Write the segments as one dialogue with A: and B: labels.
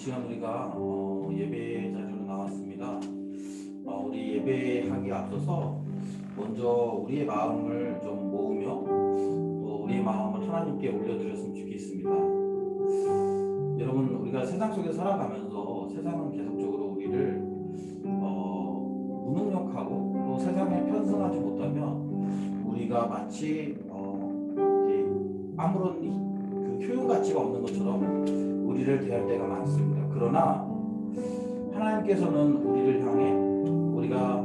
A: 시간 우리가 예배 자리로 나왔습니다. 우리 예배하기 앞서서 먼저 우리의 마음을 좀 모으며 또 우리의 마음을 하나님께 올려드렸으면 좋겠습니다. 여러분, 우리가 세상 속에 살아가면서 세상은 계속적으로 우리를 무능력하고 또 세상에 편승하지 못하면 우리가 마치 아무런 그 효용 가치가 없는 것처럼 우리를 대할 때가 많습니다. 그러나 하나님께서는 우리를 향해 우리가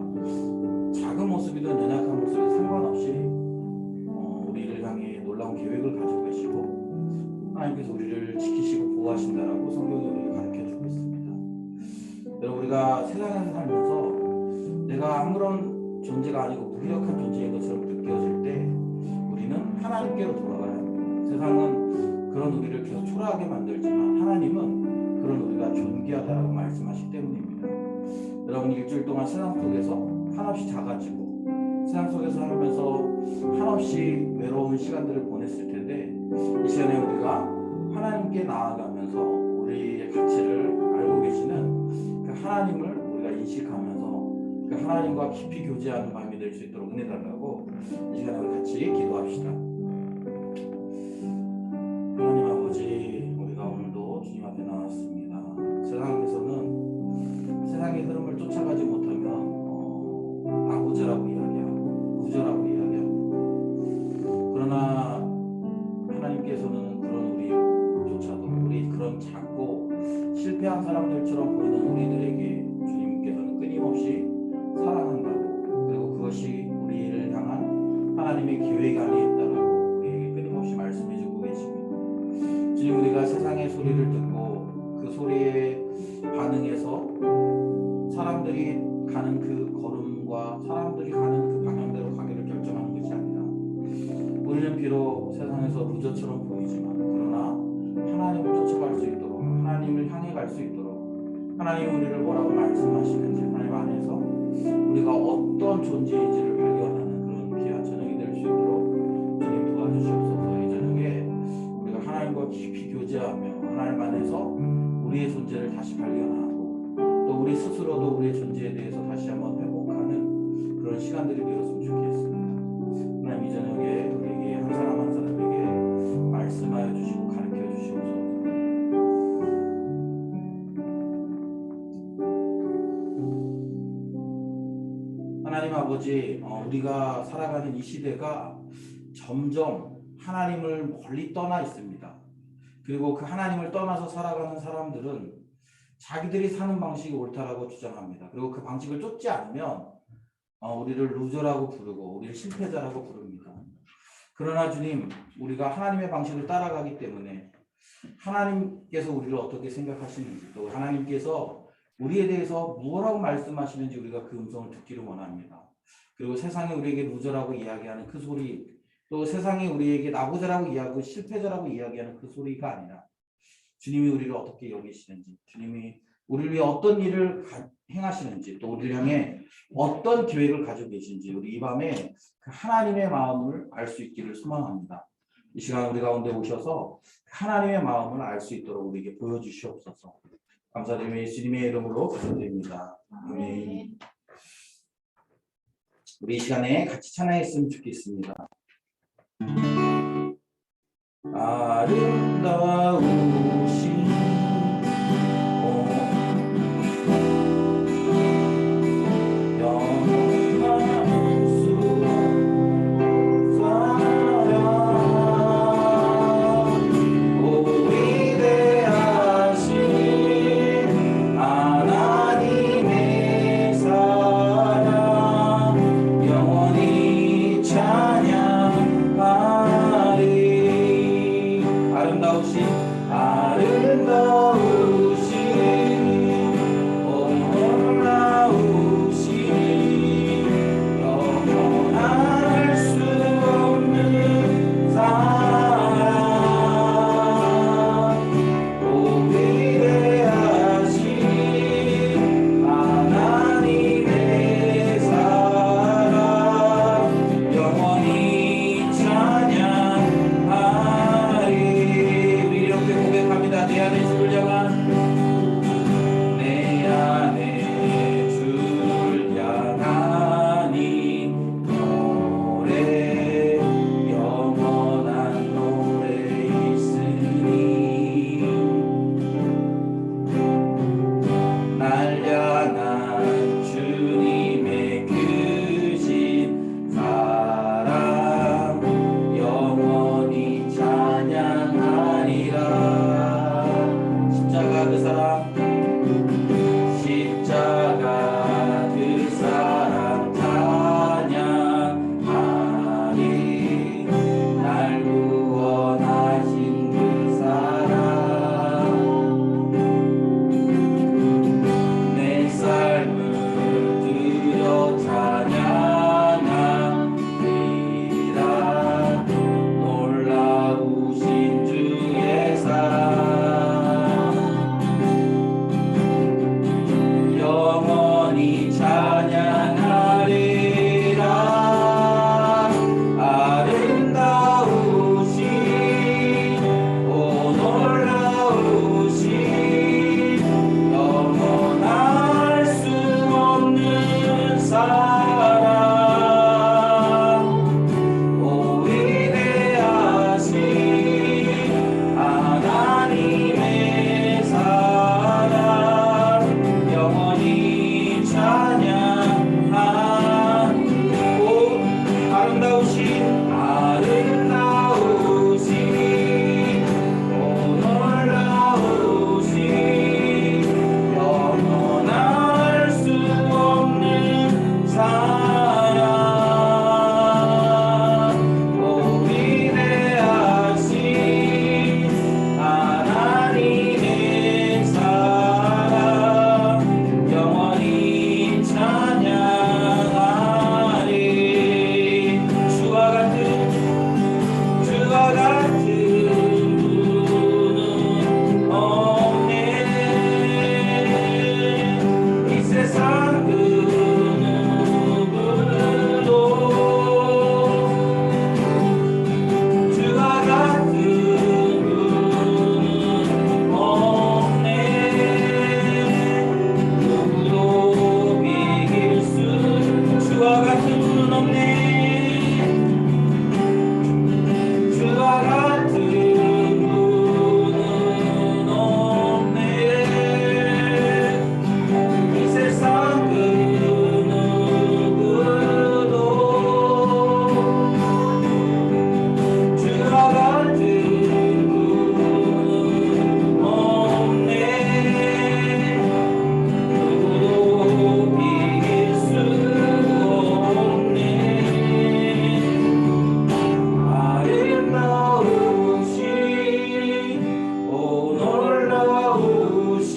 A: 작은 모습이든 연약한 모습이든 상관없이 우리를 향해 놀라운 계획을 가지고 계시고 하나님께서 우리를 지키시고 보호하신다라고 성경이 우리를 가르쳐주고 있습니다. 여러분, 우리가 세상에서 살면서 내가 아무런 존재가 아니고 무기력한 존재인 것처럼 느껴질 때 우리는 하나님께로 돌아가야 합니다. 세상은 그런 우리를 계속 초라하게 만들지만 하나님은 그런 우리가 존귀하다라고 말씀하시기 때문입니다. 여러분, 일주일 동안 세상 속에서 한없이 작아지고 세상 속에서 살면서 한없이 외로운 시간들을 보냈을 텐데 이 시간에 우리가 하나님께 나아가면서 우리의 가치를 알고 계시는 그 하나님을 우리가 인식하면서 그 하나님과 깊이 교제하는 마음이 될 수 있도록 은혜 달라고 이 시간에 우리 같이 기도합시다. 하나님 아버지, 우리가 오늘도 주님 앞에 나왔습니다. 세상에서는 세상의 흐름을 쫓아가지 못하면 아구제라고 이야기하고 구제라고 이야기하고, 그러나 하나님께서는 그런 우리조차도 우리 그런 작고 실패한 사람들처럼 보이는 우리들에게 주님께서는 끊임없이 사랑한다고, 그리고 그것이 우리를 향한 하나님의 계획 안에 있다라고 우리에게 끊임없이 말씀해주고 계십니다. 주님, 우리가 세상의 소리를 듣고 그 소리에 반응해서 사람들이 가는 그 걸음과 사람들이 가는 그 방향대로 가기를 결정하는 것이 아니라 우리는 비록 세상에서 루저처럼 보이지만 그러나 하나님을 쫓아갈 수 있도록, 하나님을 향해 갈 수 있도록 하나님 우리를 뭐라고 말씀하시는지 하나님 안에서 우리가 어떤 존재인지를 발견하는 그런 귀한 저녁이 될 수 있도록 주님 도와주시옵소서. 이 저녁에 우리가 하나님과 깊이 교제하며 하나님 안에서 우리의 존재를 다시 발견하고 또 우리 스스로도 우리의 존재에 대해서 다시 한번 회복하는 그런 시간들이 되었으면 좋겠습니다. 하나님, 이 저녁에 우리에게 한 사람 한 사람에게 말씀하여 주시고 가르쳐 주시옵소서. 하나님 아버지, 우리가 살아가는 이 시대가 점점 하나님을 멀리 떠나 있습니다. 그리고 그 하나님을 떠나서 살아가는 사람들은 자기들이 사는 방식이 옳다라고 주장합니다. 그리고 그 방식을 쫓지 않으면 우리를 루저라고 부르고 우리를 실패자라고 부릅니다. 그러나 주님, 우리가 하나님의 방식을 따라가기 때문에 하나님께서 우리를 어떻게 생각하시는지, 또 하나님께서 우리에 대해서 무엇라고 말씀하시는지 우리가 그 음성을 듣기를 원합니다. 그리고 세상이 우리에게 루저라고 이야기하는 그 소리, 또 세상이 우리에게 나부자라고 이야기하고 실패자라고 이야기하는 그 소리가 아니라 주님이 우리를 어떻게 여기시는지, 주님이 우리를 위해 어떤 일을 행하시는지, 또 우리를 향해 어떤 계획을 가지고 계신지 우리 이 밤에 그 하나님의 마음을 알 수 있기를 소망합니다. 이 시간 우리 가운데 오셔서 하나님의 마음을 알 수 있도록 우리에게 보여주시옵소서. 감사드리며 예수님의 이름으로 기도드립니다. 아멘. 우리 이 시간에 같이 찬양했으면 좋겠습니다. 아름다우신 아름다우신 오 위대하신 하나님의 사랑 영원히 찬양하고 아름다우신 오 놀라우신 영원할 수 없는 사랑 오 위대하신 하나님의 사랑 영원히 찬양하리 주와 같은 분은 없네 이 세상 그 누구도 주와 같은 분은 없네 누구도 이길 수 주와 같은 분은 없네 주와 같은 분은 없네 이 세상 그 누구도 주와 같은 분은 없네 누구도 이길 수 없네 아름다우신 오 놀라우신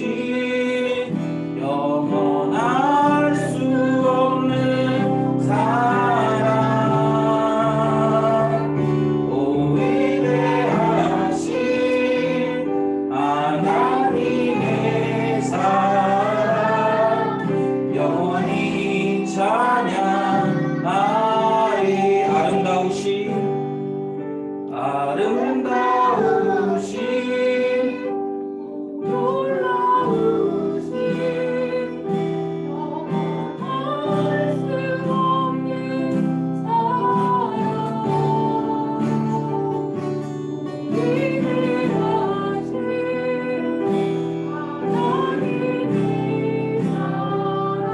A: 영원할 수 없는 사랑 오 위대하신 하나님의 사랑 영원히 찬양하리 아름다우신
B: 놀라우신 영원할 수 없는 사랑 위대하신 하나님의 사랑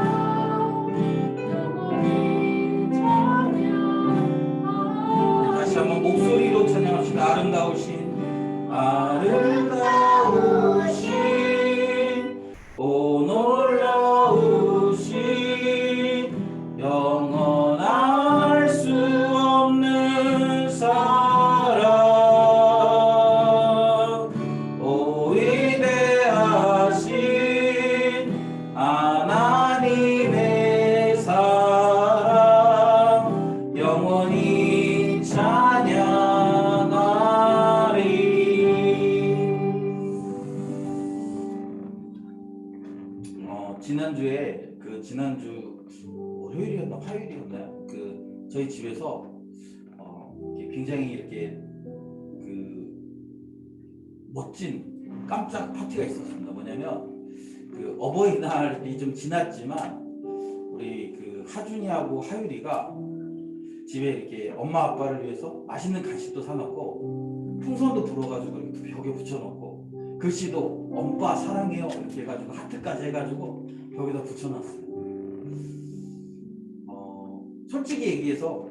B: 영원히 찬양하리
A: 다시 한번 목소리로 찬양합시다. 아름다우신 오 놀라우신 영원할 수 없는 사랑 오 위대하신 하나님의 사랑 영원히 찬양하리 지난주에 지난주 월요일이었나 화요일이었나요? 저희 집에서 굉장히 이렇게 멋진 깜짝 파티가 있었습니다. 뭐냐면 어버이날이 좀 지났지만 우리 하준이하고 하율이가 집에 이렇게 엄마 아빠를 위해서 맛있는 간식도 사놓고 풍선도 불어가지고 이렇게 벽에 붙여놓고 글씨도 엄빠 사랑해요 이렇게 해가지고 하트까지 해가지고 벽에다 붙여놨어요. 솔직히 얘기해서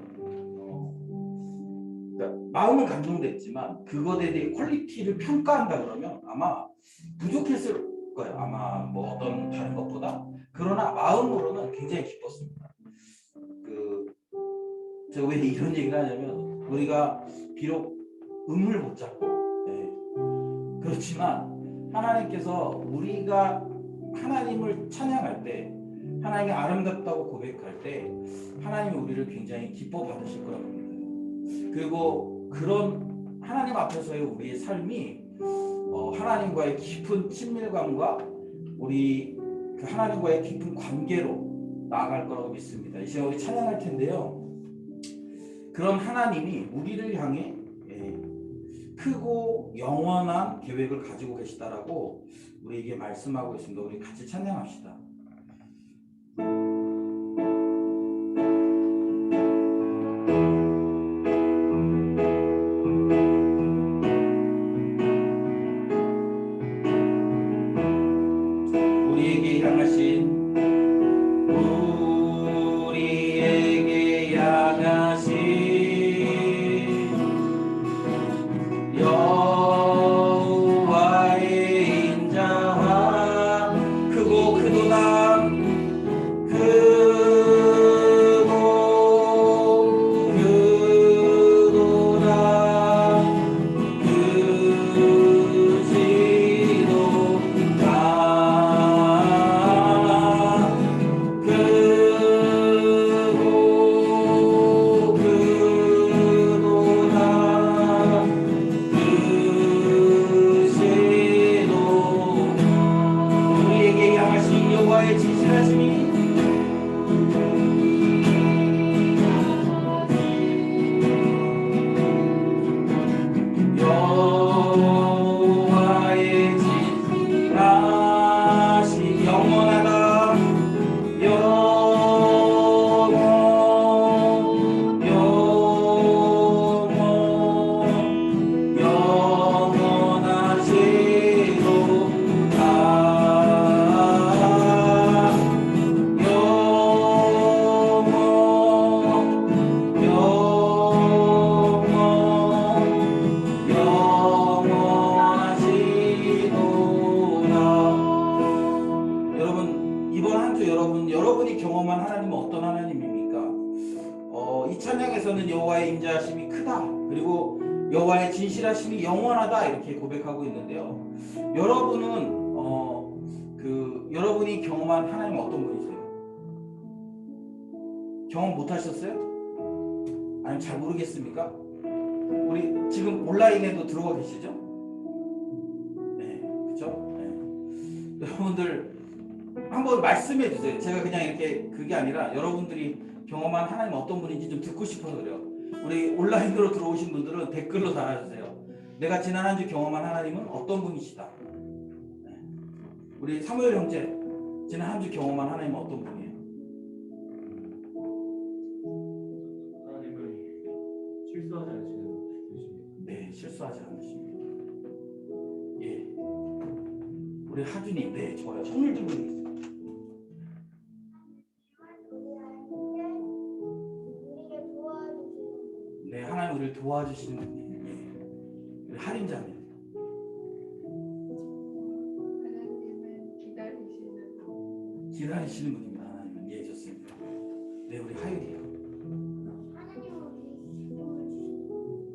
A: 그러니까 마음은 감동됐지만 그것에 대해 퀄리티를 평가한다 그러면 아마 부족했을 거예요. 아마 뭐 어떤 다른 것보다. 그러나 마음으로는 굉장히 기뻤습니다. 제가 왜 이런 얘기를 하냐면 우리가 비록 음을 못 잡고 그렇지만 하나님께서 우리가 하나님을 찬양할 때 하나님이 아름답다고 고백할 때 하나님이 우리를 굉장히 기뻐 받으실 거라고 믿어요. 그리고 그런 하나님 앞에서의 우리의 삶이 하나님과의 깊은 친밀감과 우리 하나님과의 깊은 관계로 나아갈 거라고 믿습니다. 이 시간 우리 찬양할 텐데요. 그런 하나님이 우리를 향해 크고 영원한 계획을 가지고 계시다라고 우리에게 말씀하고 있습니다. 우리 같이 찬양합시다. 찬양에서는 여호와의 임재하심이 크다. 그리고 여호와의 진실하심이 영원하다. 이렇게 고백하고 있는데요. 여러분은 여러분이 경험한 하나님 어떤 분이세요? 경험 못 하셨어요? 아니면 잘 모르겠습니까? 우리 지금 온라인에도 들어가 계시죠? 네, 그렇죠? 네. 여러분들 한번 말씀해 주세요. 제가 그냥 이렇게 그게 아니라 여러분들이 경험한 하나님 어떤 분인지 좀 듣고 싶어서 그래요. 우리 온라인으로 들어오신 분들은 댓글로 달아주세요. 내가 지난 한 주 경험한 하나님은 어떤 분이시다. 네. 우리 사무엘 형제, 지난 한 주 경험한 하나님은 어떤 분이에요?
C: 하나님을 실수하지 않으시는 분이십니다.
A: 네, 실수하지 않으십니다. 예, 우리 하준이, 네, 좋아요. 손을 들고 있어요. 네, 하나님 우리를 도와주시는 분이에요. 예. 우리 할인자입니다.
B: 하나님은
A: 기다리시는 분입니다. 하나님은. 예, 좋습니다. 네, 우리 하율이요.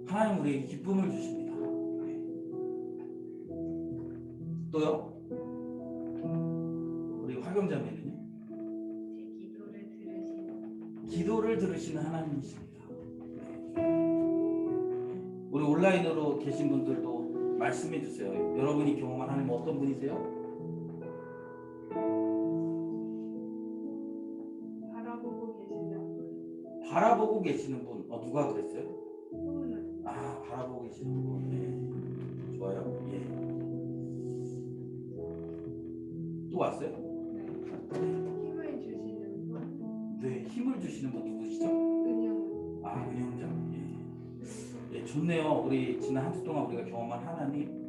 A: 하나님 우리에게 기쁨을 주십니다. 네. 또요? 우리 화경자매는요? 기도를 들으시는 하나님이십니다. 네. 우리 온라인으로 계신 분들도 말씀해 주세요. 여러분이 경험한 하나님 어떤 분이세요?
B: 바라보고 계신다.
A: 바라보고 계시는 분. 누가 그랬어요? 바라보고 계시는 분. 네. 좋아요. 예. 또 왔어요?
B: 힘을 주시는 분.
A: 네, 힘을 주시는 분 누구시죠?
B: 은영.
A: 은영장. 예. 예, 좋네요. 우리 지난 한 주 동안 우리가 경험한 하나님.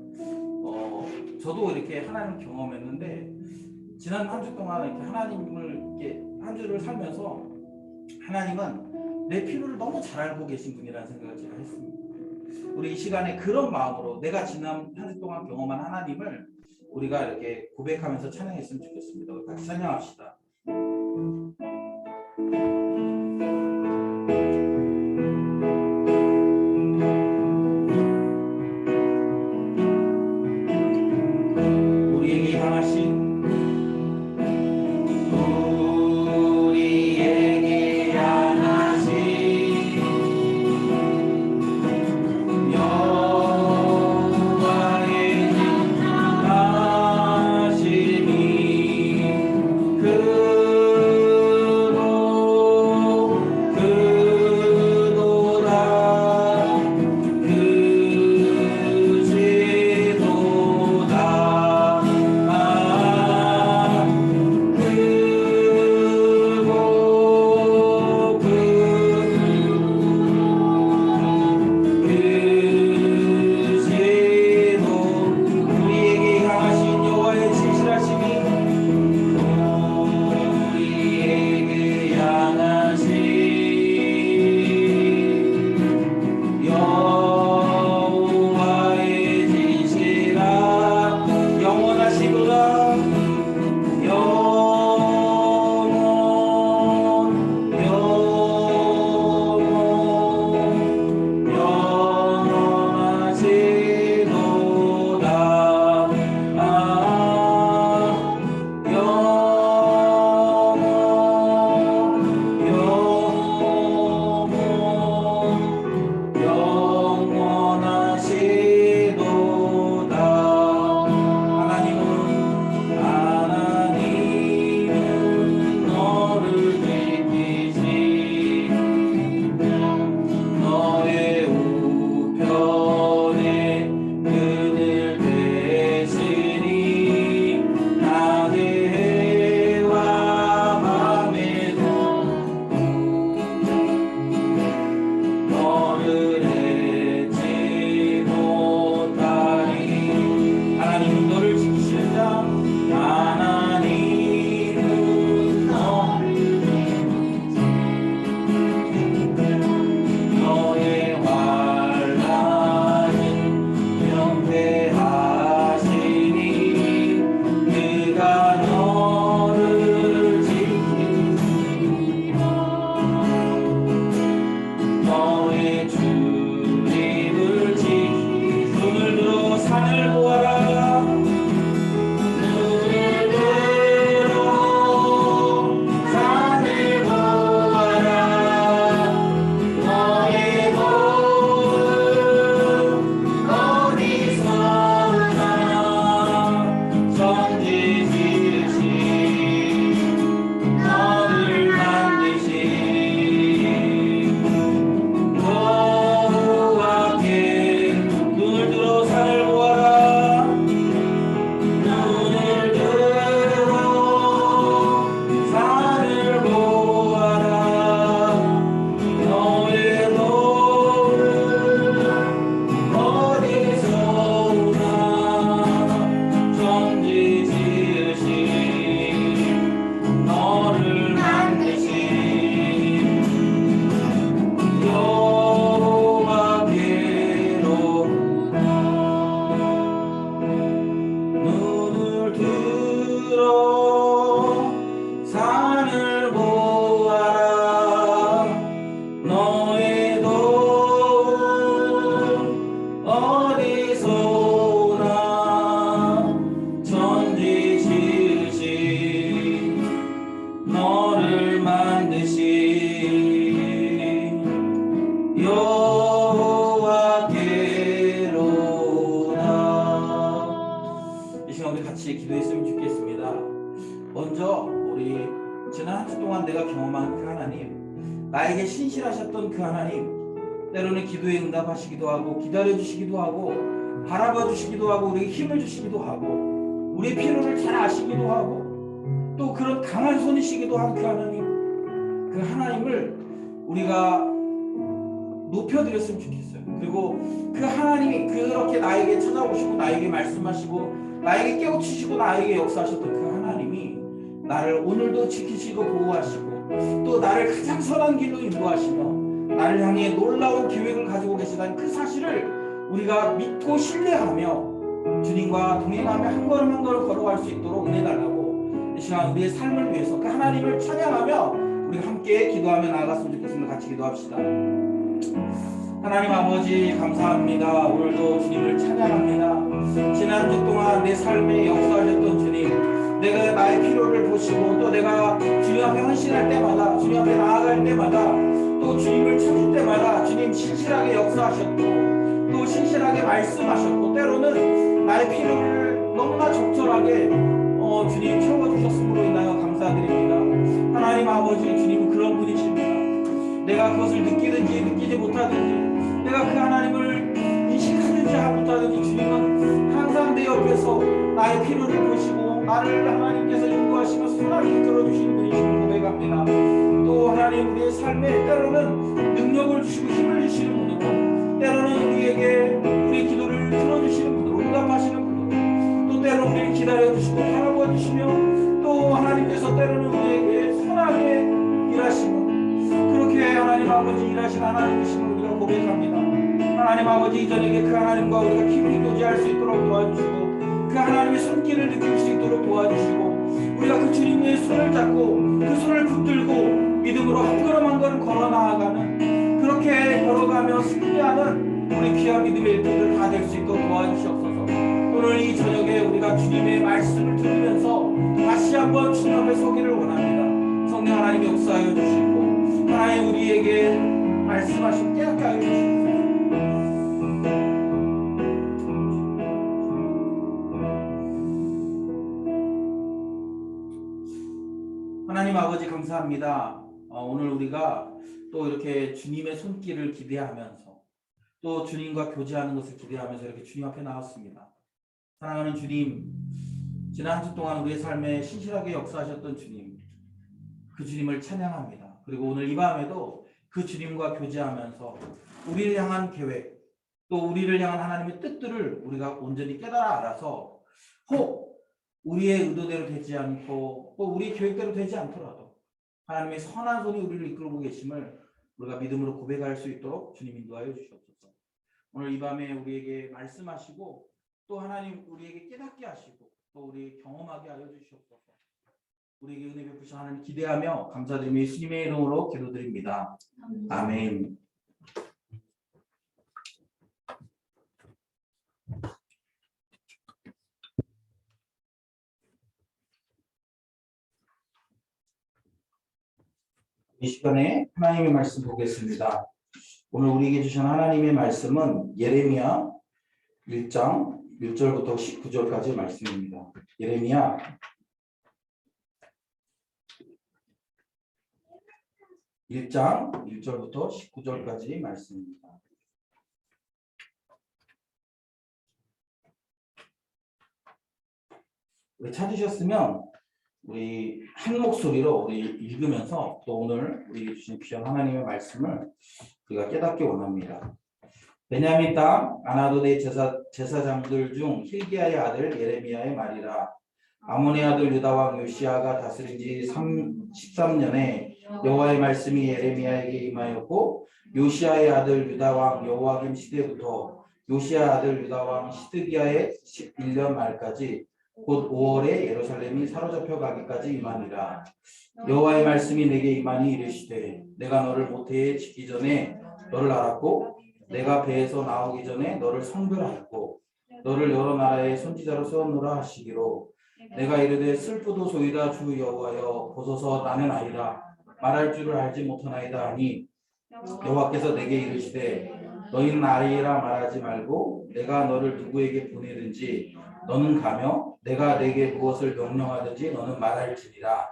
A: 저도 이렇게 하나님을 경험했는데 지난 한 주 동안 이렇게 하나님을 이렇게 한 주를 살면서 하나님은 내 필요를 너무 잘 알고 계신 분이라는 생각을 제가 했습니다. 우리 이 시간에 그런 마음으로 내가 지난 한 주 동안 경험한 하나님을 우리가 이렇게 고백하면서 찬양했으면 좋겠습니다. 같이 찬양합시다. 우리에게 향하신 여호와의 진실하심이 경험한 그 하나님, 나에게 신실하셨던 그 하나님, 때로는 기도에 응답하시기도 하고 기다려주시기도 하고 바라봐 주시기도 하고 우리에게 힘을 주시기도 하고 우리의 필요를 잘 아시기도 하고 또 그런 강한 손이시기도 한 그 하나님, 그 하나님을 우리가 높여드렸으면 좋겠어요. 그리고 그 하나님이 그렇게 나에게 찾아오시고 나에게 말씀하시고 나에게 깨우치시고 나에게 역사하셨던 그 하나님이 나를 오늘도 지키시고 보호하시고 또 나를 가장 선한 길로 인도하시며 나를 향해 놀라운 계획을 가지고 계시다는 그 사실을 우리가 믿고 신뢰하며 주님과 동행하며 한 걸음 한 걸음 걸어갈 수 있도록 은혜 달라고 이 시간 우리의 삶을 위해서 그 하나님을 찬양하며 우리가 함께 기도하며 나아갔으면 좋겠습니다. 같이 기도합시다. 하나님 아버지 감사합니다. 오늘도 주님을 찬양합니다. 지난주 동안 내 삶에 역사하셨던 주님, 내가 나의 필요를 보시고 또 내가 주님 앞에 헌신할 때마다 주님 앞에 나아갈 때마다 또 주님을 찾을 때마다 주님 신실하게 역사하셨고 또 신실하게 말씀하셨고 때로는 나의 필요를 너무나 적절하게 주님 채워주셨으므로 인하여 감사드립니다. 하나님 아버지 주님은 그런 분이십니다. 내가 그것을 느끼든지 느끼지 못하든지 내가 그 하나님을 인식하든지 못하든지 주님은 항상 내 옆에서 나의 필요를 보시고 나를 하나님께서 인도하시며 선하게 이끌어주시는 분이심을 고백합니다. 또 하나님 우리의 삶에 때로는 능력을 주시고 힘을 주시는 분으로 때로는 우리에게 우리의 기도를 들어주시는 분으로 응답하시는 분으로 또 때로는 우리를 기다려주시고 바라봐 주시며 또 하나님께서 때로는 우리에게 선하게 일하시며 그렇게 하나님 아버지 일하신 하나님이심을 우리가 고백합니다. 하나님 아버지 이 저녁에 그 하나님과 우리가 깊이 교제할 수 있도록 도와주시고 그 하나님의 손길을 느낄 수 있도록 도와주시고 우리가 그 주님의 손을 잡고 그 손을 붙들고 믿음으로 한 걸음 한 걸음 걸어 나아가는 그렇게 걸어가며 승리하는 우리 귀한 믿음의 일꾼들 다 될 수 있도록 도와주시옵소서. 오늘 이 저녁에 우리가 주님의 말씀을 들으면서 다시 한번 주님 앞에 서기를 원합니다. 성령 하나님 역사하여 주시고 하나님 우리에게 말씀하신 깨닫게 하여 주시옵소서. 하나님 아버지 감사합니다. 오늘 우리가 또 이렇게 주님의 손길을 기대하면서 또 주님과 교제하는 것을 기대하면서 이렇게 주님 앞에 나왔습니다. 사랑하는 주님, 지난 한 주 동안 우리의 삶에 신실하게 역사하셨던 주님, 그 주님을 찬양합니다. 그리고 오늘 이 밤에도 그 주님과 교제하면서 우리를 향한 계획, 또 우리를 향한 하나님의 뜻들을 우리가 온전히 깨달아 알아서 혹 우리의 의도대로 되지 않고 또 우리의 계획대로 되지 않더라도 하나님의 선한 손이 우리를 이끌고 계심을 우리가 믿음으로 고백할 수 있도록 주님 인도하여 주시옵소서. 오늘 이 밤에 우리에게 말씀하시고 또 하나님 우리에게 깨닫게 하시고 또 우리 경험하게 하여 주시옵소서. 우리에게 은혜 베푸신 하나님 기대하며 감사드리며 예수님의 이름으로 기도드립니다. 아멘. 이 시간에 하나님의 말씀 보겠습니다. 오늘 우리에게 주신 하나님의 말씀은 예레미야 1장 1절부터 19절까지의 말씀입니다. 예레미야 1장 1절부터 19절까지의 말씀입니다. 찾으셨으면 우리 한 목소리로 우리 읽으면서 또 오늘 우리 주신 귀한 하나님의 말씀을 우리가 깨닫기 원합니다. 베냐민 땅 아나도의 제사장들 중 hil기야의 아들 예레미야의 말이라. 아몬의 아들 유다 왕 요시야가 다스린 지 13년에 여호와의 말씀이 예레미야에게 임하였고 요시야의 아들 유다 왕 여호와김 시대부터 요시야 아들 유다 왕 시드기야의 11년 말까지 곧 5월에 예루살렘이 사로잡혀 가기까지 임하니라. 여호와의 말씀이 내게 임하니 이르시되 내가 너를 모태에 짓기 전에 너를 알았고 내가 배에서 나오기 전에 너를 성별하였고 너를 여러 나라의 선지자로 세웠노라 하시기로 내가 이르되 슬프도소이다 주 여호와여 보소서 나는 아이라 말할 줄을 알지 못하나이다 하니 여호와께서 내게 이르시되 너희는 아이라 말하지 말고 내가 너를 누구에게 보내든지 너는 가며 내가 내게 무엇을 명령하든지 너는 말할지니라.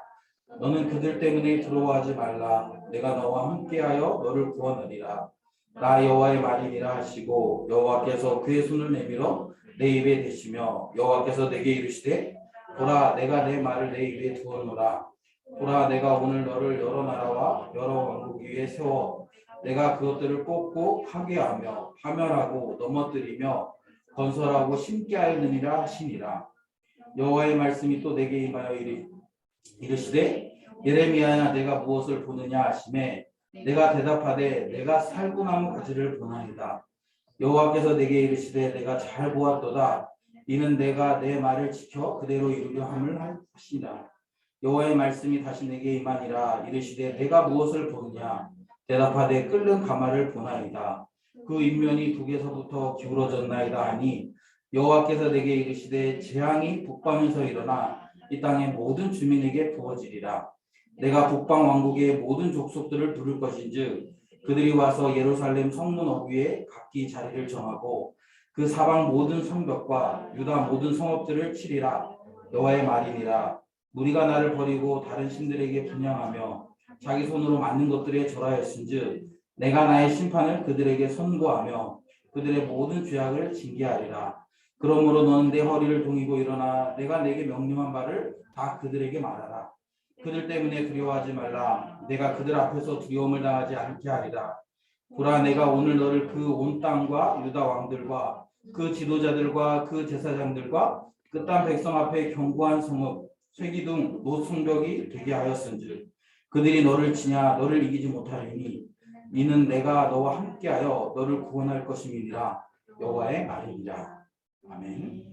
A: 너는 그들 때문에 두려워하지 말라. 내가 너와 함께하여 너를 구원하리라. 나 여호와의 말이니라 하시고 여호와께서 그의 손을 내밀어 내 입에 대시며 여호와께서 내게 이르시되 보라 내가 내 말을 내 입에 두었노라. 보라 내가 오늘 너를 여러 나라와 여러 왕국 위에 세워 내가 그것들을 뽑고 파괴하며 파멸하고 넘어뜨리며 건설하고 심게 하였느니라 하시니라. 여호와의 말씀이 또 내게 임하여 이르시되 예레미야야 내가 무엇을 보느냐 하시매 내가 대답하되 내가 살구나무 가지를 보나이다. 여호와께서 내게 이르시되 내가 잘 보았도다. 이는 내가 내 말을 지켜 그대로 이루려 함을 하시니라. 여호와의 말씀이 다시 내게 임하니라. 이르시되 내가 무엇을 보느냐 대답하되 끓는 가마를 보나이다. 그 윗면이 북에서부터 기울어졌나이다 하니 여호와께서 내게 이르시되 재앙이 북방에서 일어나 이 땅의 모든 주민에게 부어지리라. 내가 북방 왕국의 모든 족속들을 부를 것인즉 그들이 와서 예루살렘 성문 어귀에 각기 자리를 정하고 그 사방 모든 성벽과 유다 모든 성읍들을 치리라. 여호와의 말이니라. 무리가 나를 버리고 다른 신들에게 분향하며 자기 손으로 만든 것들에 절하였은즉 내가 나의 심판을 그들에게 선고하며 그들의 모든 죄악을 징계하리라. 그러므로 너는 내 허리를 동이고 일어나 내가 내게 명령한 바를 다 그들에게 말하라. 그들 때문에 두려워하지 말라. 내가 그들 앞에서 두려움을 당하지 않게 하리라. 보라 내가 오늘 너를 그 온 땅과 유다 왕들과 그 지도자들과 그 제사장들과 그 땅 백성 앞에 견고한 성읍 쇠기둥 노성벽이 되게 하였은즉 그들이 너를 치냐 너를 이기지 못하리니 이는 내가 너와 함께하여 너를 구원할 것임이니라. 여호와의 말이니라. 아멘.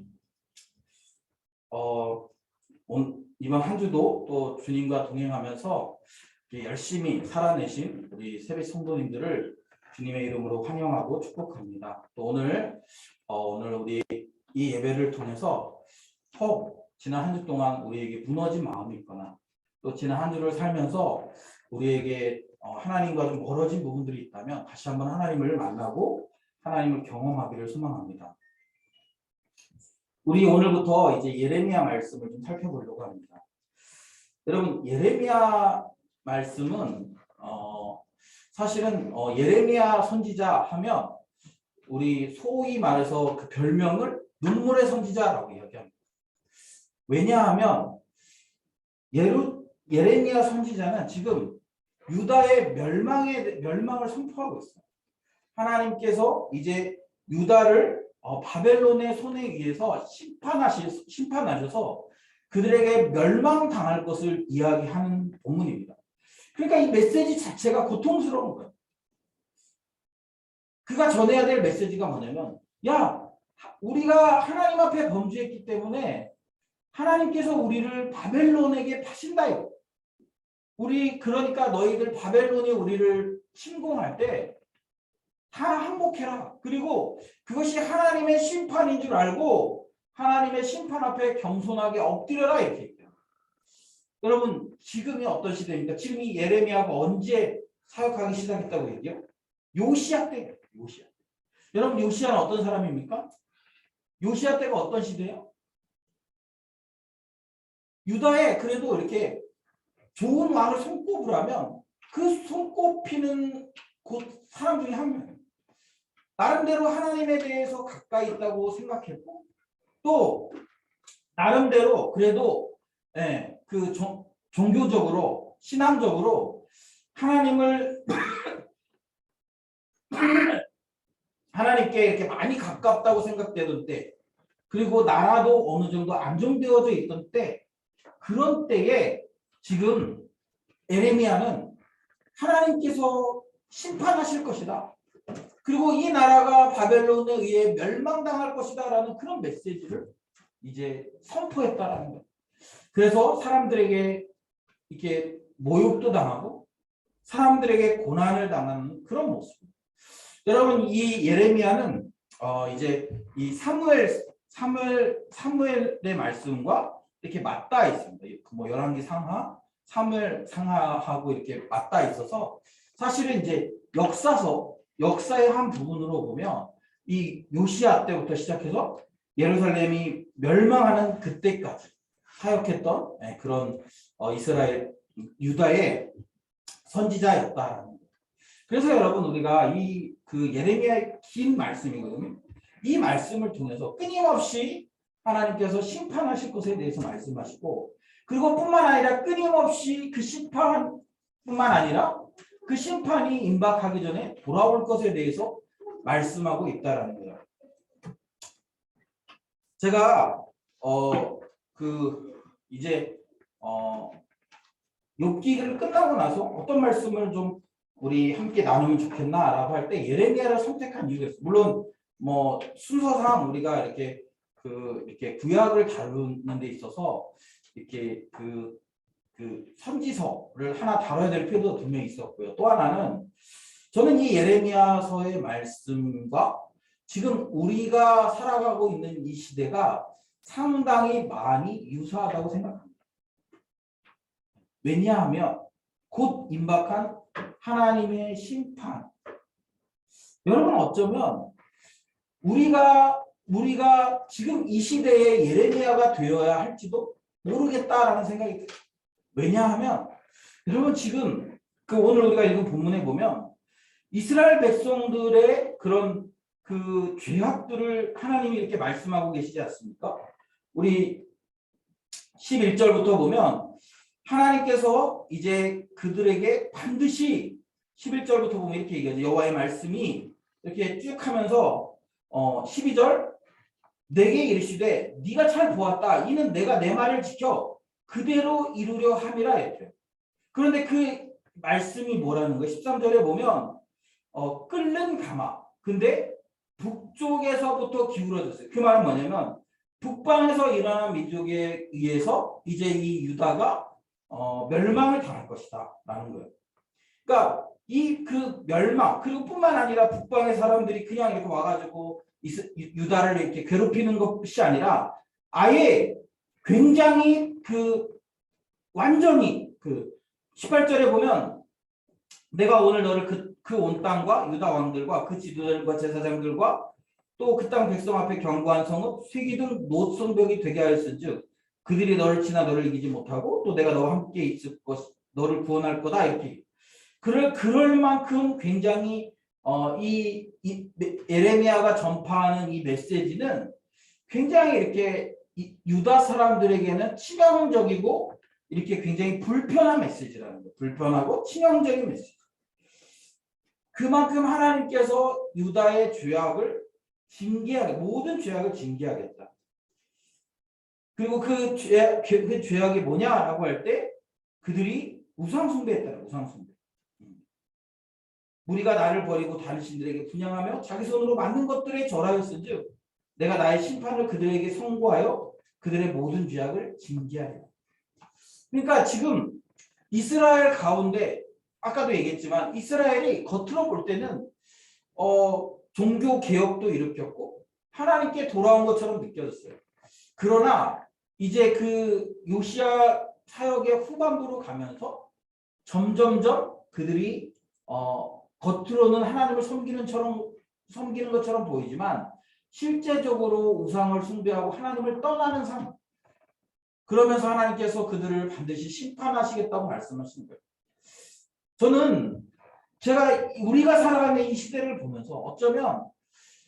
A: 이번 한 주도 또 주님과 동행하면서 열심히 살아내신 우리 세배 성도님들을 주님의 이름으로 환영하고 축복합니다. 또 오늘 우리 이 예배를 통해서 지난 한 주 동안 우리에게 무너진 마음이 있거나 또 지난 한 주를 살면서 우리에게 하나님과 좀 멀어진 부분들이 있다면 다시 한번 하나님을 만나고 하나님을 경험하기를 소망합니다. 우리 오늘부터 이제 예레미야 말씀을 좀 살펴보려고 합니다. 여러분 예레미야 말씀은 사실은 예레미야 선지자 하면 우리 소위 말해서 그 별명을 눈물의 선지자라고 이야기합니다. 왜냐하면 예레미야 선지자는 지금 유다의 멸망을 선포하고 있어요. 하나님께서 이제 유다를 바벨론의 손에 의해서 심판하셔서 그들에게 멸망당할 것을 이야기하는 본문입니다. 그러니까 이 메시지 자체가 고통스러운 거예요. 그가 전해야 될 메시지가 뭐냐면 야 우리가 하나님 앞에 범죄했기 때문에 하나님께서 우리를 바벨론에게 파신다 이거. 그러니까 너희들 바벨론이 우리를 침공할 때 다 항복해라. 그리고 그것이 하나님의 심판인 줄 알고 하나님의 심판 앞에 겸손하게 엎드려라 이렇게 얘기해요. 여러분 지금이 어떤 시대입니까? 지금 이 예레미야가 언제 사역하기 시작했다고 얘기해요? 요시야 때예요. 요시야. 여러분 요시야는 어떤 사람입니까? 요시야 때가 어떤 시대예요? 유다에 그래도 이렇게 좋은 왕을 손꼽으라면 그 손꼽히는 그 사람 중에 한 명이에요. 나름대로 하나님에 대해서 가까이 있다고 생각했고 또 나름대로 그래도 그 종교적으로 신앙적으로 하나님께 이렇게 많이 가깝다고 생각되던 때 그리고 나라도 어느 정도 안정되어져 있던 때 그런 때에 지금 예레미야는 하나님께서 심판하실 것이다. 그리고 이 나라가 바벨론에 의해 멸망당할 것이다 라는 그런 메시지를 이제 선포했다라는 거예요. 그래서 사람들에게 이렇게 모욕도 당하고 사람들에게 고난을 당하는 그런 모습. 여러분 이 예레미야는 이제 이 사무엘의 말씀과 이렇게 맞닿아 있습니다. 뭐 열왕기 상하, 사무엘 상하하고 이렇게 맞닿아 있어서 사실은 이제 역사의 한 부분으로 보면 이 요시야 때부터 시작해서 예루살렘이 멸망하는 그때까지 사역했던 그런 이스라엘 유다의 선지자였다라는 거예요. 그래서 여러분 우리가 이 그 예레미야의 긴 말씀이거든요. 이 말씀을 통해서 끊임없이 하나님께서 심판하실 것에 대해서 말씀하시고 그리고 뿐만 아니라 끊임없이 그 심판뿐만 아니라 그 심판이 임박하기 전에 돌아올 것에 대해서 말씀하고 있다라는 거예요. 제가 이제 욥기를 끝나고 나서 어떤 말씀을 좀 우리 함께 나누면 좋겠나라고 할 때 예레미야를 선택한 이유가 있어요. 물론 뭐 순서상 우리가 이렇게 이렇게 구약을 다루는 데 있어서 이렇게 그 선지서를 하나 다뤄야 될 필요도 분명히 있었고요. 또 하나는 저는 이 예레미야서의 말씀과 지금 우리가 살아가고 있는 이 시대가 상당히 많이 유사하다고 생각합니다. 왜냐하면 곧 임박한 하나님의 심판. 여러분 어쩌면 우리가 지금 이 시대의 예레미야가 되어야 할지도 모르겠다라는 생각이 들어요. 왜냐하면 여러분 지금 오늘 우리가 읽은 본문에 보면 이스라엘 백성들의 그런 그 죄악들을 하나님이 이렇게 말씀하고 계시지 않습니까? 우리 11절부터 보면 하나님께서 이제 그들에게 반드시 11절부터 보면 이렇게 얘기하죠. 여호와의 말씀이 이렇게 쭉 하면서 12절 내게 이르시되 네가 잘 보았다. 이는 내가 내 말을 지켜 그대로 이루려 함이라 했죠. 그런데 그 말씀이 뭐라는 거예요? 13절에 보면 끓는 가마. 근데 북쪽에서부터 기울어졌어요. 그 말은 뭐냐면 북방에서 일어난 민족에 의해서 이제 이 유다가 멸망을 당할 것이다 라는 거예요. 그러니까 이 그 멸망 그리고 뿐만 아니라 북방의 사람들이 그냥 이렇게 와가지고 유다를 이렇게 괴롭히는 것이 아니라 아예 굉장히 완전히 18절에 보면 내가 오늘 너를 그 온 땅과 유다 왕들과 그 지도자들과 제사장들과 또 그 땅 백성 앞에 견고한 성읍 쇠기둥 노성벽이 되게 하였은즉 그들이 너를 치나 너를 이기지 못하고 또 내가 너와 함께 있을 것 너를 구원할 거다 이렇게 그럴 만큼 굉장히 이 예레미야가 전파하는 이 메시지는 굉장히 이렇게 유다 사람들에게는 치명적이고 이렇게 굉장히 불편한 메시지라는 거예요. 불편하고 치명적인 메시지. 그만큼 하나님께서 유다의 죄악을 모든 죄악을 징계하겠다. 그리고 그 죄악이 뭐냐라고 할 때 그들이 우상숭배했다는 우상숭배. 우리가 나를 버리고 다른 신들에게 분향하며 자기 손으로 만든 것들에 절하였은즉 내가 나의 심판을 그들에게 선고하여 그들의 모든 죄악을 징계하리라. 그러니까 지금 이스라엘 가운데 아까도 얘기했지만 이스라엘이 겉으로 볼 때는 종교 개혁도 일으켰고 하나님께 돌아온 것처럼 느껴졌어요. 그러나 이제 그 요시야 사역의 후반부로 가면서 점점점 그들이 겉으로는 하나님을 섬기는 것처럼 보이지만 실제적으로 우상을 숭배하고 하나님을 떠나는 삶. 그러면서 하나님께서 그들을 반드시 심판하시겠다고 말씀하시는 거예요. 저는 우리가 살아가는 이 시대를 보면서 어쩌면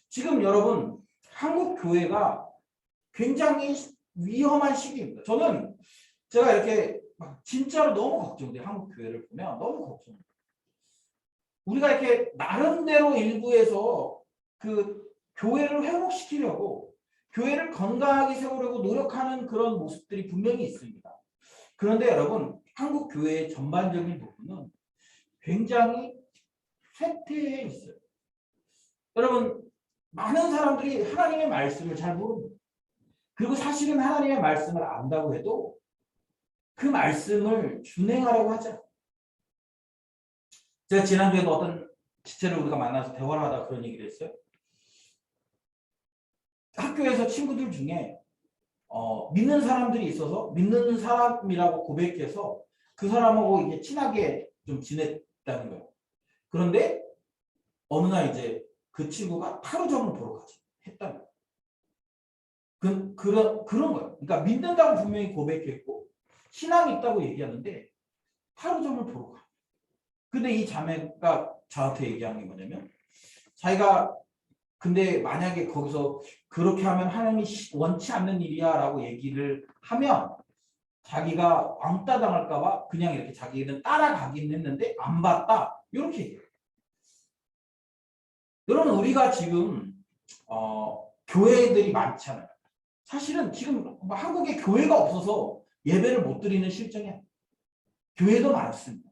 A: 지금 여러분 한국 교회가 굉장히 위험한 시기입니다. 제가 이렇게 진짜로 너무 걱정돼요. 한국 교회를 보면 너무 걱정돼요. 우리가 이렇게 나름대로 일부에서 그 교회를 회복시키려고 교회를 건강하게 세우려고 노력하는 그런 모습들이 분명히 있습니다. 그런데 여러분 한국 교회의 전반적인 부분은 굉장히 쇠퇴해 있어요. 여러분 많은 사람들이 하나님의 말씀을 잘 모릅니다. 그리고 사실은 하나님의 말씀을 안다고 해도 그 말씀을 준행하려고 하죠. 제가 지난주에도 어떤 지체를 우리가 만나서 대화를 하다가 그런 얘기를 했어요. 학교에서 친구들 중에 믿는 사람들이 있어서 믿는 사람이라고 고백해서 그 사람하고 이게 친하게 좀 지냈다는 거예요. 그런데 어느 날 이제 그 친구가 타로점을 보러 가지 했다는 거예요. 그런 거예요. 그러니까 믿는다고 분명히 고백했고 신앙이 있다고 얘기하는데 타로점을 보러 가. 근데 이 자매가 저한테 얘기한 게 뭐냐면 자기가 근데 만약에 거기서 그렇게 하면 하나님이 원치 않는 일이야 라고 얘기를 하면 자기가 왕따 당할까 봐 그냥 이렇게 자기는 따라가긴 했는데 안 봤다. 이렇게 얘기해요. 여러분 우리가 지금 교회들이 많잖아요. 사실은 지금 한국에 교회가 없어서 예배를 못 드리는 실정이 아니에요. 교회도 많습니다.